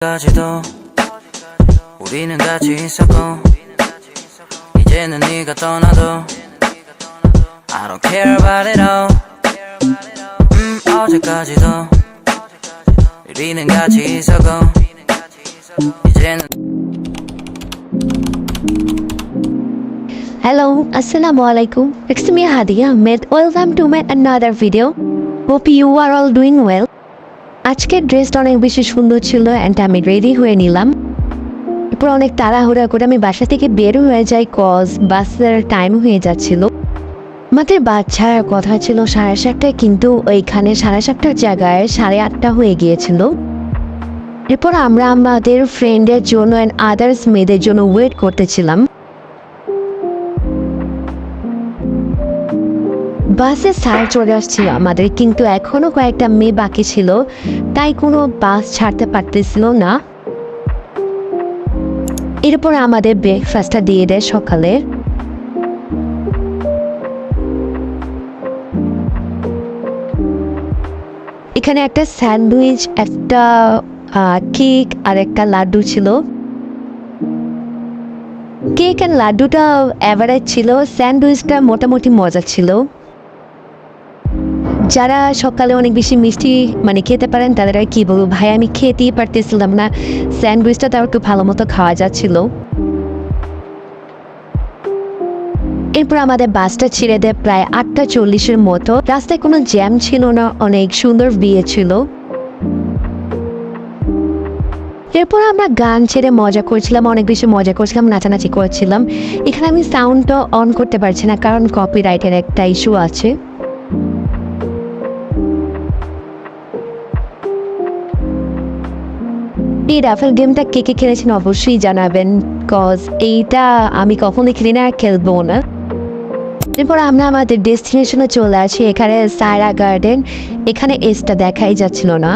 어디까지도 우리는 같이 있었고 이제는 네가 떠나도 I don't care about it all. 어제까지도 우리는 같이 있었고 이제는 Hello, Assalamualaikum. It's me Hadia Ahmed. Welcome to my another video. Hope you are all doing well. আজকের ড্রেসটা অনেক বেশি সুন্দর ছিল and আমি ready হয়ে নিলাম। এরপর অনেক তাড়াহুড়া করে আমি বাসা থেকে বের হয়ে যাই কজ বাসের টাইম হয়ে যাচ্ছিল। আমাদের বাচ্চার কথা ছিল 7:30টায়, কিন্তু ওইখানে 7:30টার জায়গায় 8:30 হয়ে গিয়েছিল। এরপর আমরা আমাদের ফ্রেন্ডের জন্য অ্যান্ড আদার্স মেয়েদের জন্য ওয়েট করতেছিলাম। বাসে স্যার চলে আসছিল আমাদের, কিন্তু এখনো কয়েকটা মেয়ে বাকি ছিল, তাই কোনো বাস ছাড়তে পারতেছিল না। এরপর আমাদের ব্রেকফাস্টটা দিয়ে দেয় সকালে। এখানে একটা স্যান্ডউইচ, একটা কেক আর একটা লাড্ডু ছিল। কেক আর লাড্ডুটা অ্যাভারেজ ছিল, স্যান্ডউইচটা মোটামুটি মজা ছিল। যারা সকালে অনেক বেশি মিষ্টি খেতে পারেন তাদের আর কি বলবো, ভাই আমি খেতেই পারতেছিলাম না। স্যান্ডউইচটা তাও একটু ভালো মতো খাওয়া যাচ্ছিল। এরপর আমাদের বাসটা ছেড়ে দেয় প্রায় 8:40-এর মতো। রাস্তায় কোনো জ্যাম ছিল না, অনেক সুন্দর বিয়ে ছিল। এরপর আমরা গান ছেড়ে মজা করছিলাম, অনেক বেশি মজা করছিলাম, নাচানাচি করছিলাম। এখানে আমি সাউন্ডটা অন করতে পারছি না কারণ কপিরাইটের একটা ইস্যু আছে। এই রাফেল গেমটা কে কে খেলেছেন অবশ্যই জানাবেন, কজ এইটা আমি কখনোই খেলি না আর খেলবো না। এরপর আমরা আমাদের ডেস্টিনেশনে চলে আসি, এখানে সায়রা গার্ডেন। এখানে এসটা দেখাই যাচ্ছিল না,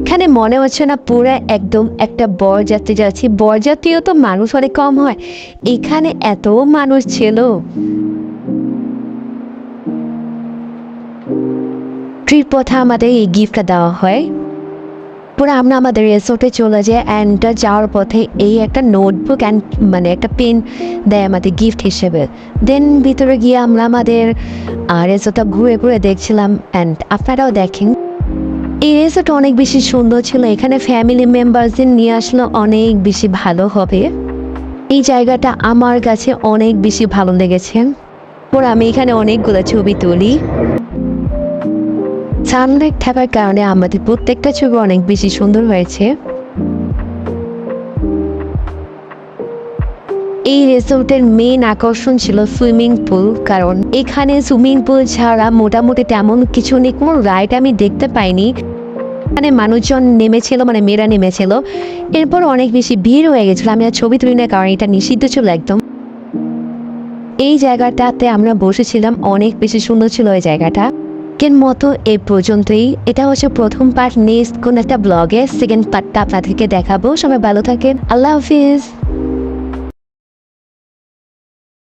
এখানে মনে হচ্ছে না পুরো একদম একটা বরযাত্রী যাচ্ছি। বরযাত্রীও তো মানুষ অনেক কম হয়, এখানে এত মানুষ ছিল। ট্রিপ পথে আমাদের এই গিফটটা দেওয়া হয়। পুরো আমরা আমাদের রিসোর্টে চলে যাই অ্যান্ড যাওয়ার পথে এই একটা নোটবুক অ্যান্ড একটা পেন দেয় আমাদের গিফট হিসেবে। দেন ভিতরে গিয়ে আমরা আমাদের রিসোর্টটা ঘুরে ঘুরে দেখছিলাম অ্যান্ড আপনারাও দেখেন। এই রিসোর্ট অনেক বেশি সুন্দর ছিল, এখানে ফ্যামিলি মেম্বারদের নিয়ে আসলে অনেক বেশি ভালো হবে। এই জায়গাটা আমার কাছে অনেক বেশি ভালো লেগেছে। পরে আমি এখানে অনেকগুলো ছবি তুলি। সানলাইট থাকার কারণে আমাদের প্রত্যেকটা ছবি অনেক বেশি সুন্দর হয়েছে। এই রিসোর্টের মেইন আকর্ষণ ছিল সুইমিং পুল, কারণ এখানে সুইমিং পুল ছাড়া মোটামুটি তেমন কিছু নেই, কোনো রাইড আমি দেখতে পাইনি। মানুষজন নেমেছিল, মেয়েরা নেমেছিল। এরপর অনেক বেশি ভিড় হয়ে গেছিল, আমি আর ছবি তুলি না কারণ এটা নিষিদ্ধ ছিল একদম। এই জায়গাটাতে আমরা বসেছিলাম, অনেক বেশি সুন্দর ছিল এই জায়গাটা। কেন মতো এই পর্যন্তই, এটা হচ্ছে প্রথম পার্ট। নেক্সট কোন একটা ব্লগে সেকেন্ড পার্টটা আপনাদেরকে দেখাবো। সবাই ভালো থাকেন, আল্লাহ হাফিজ।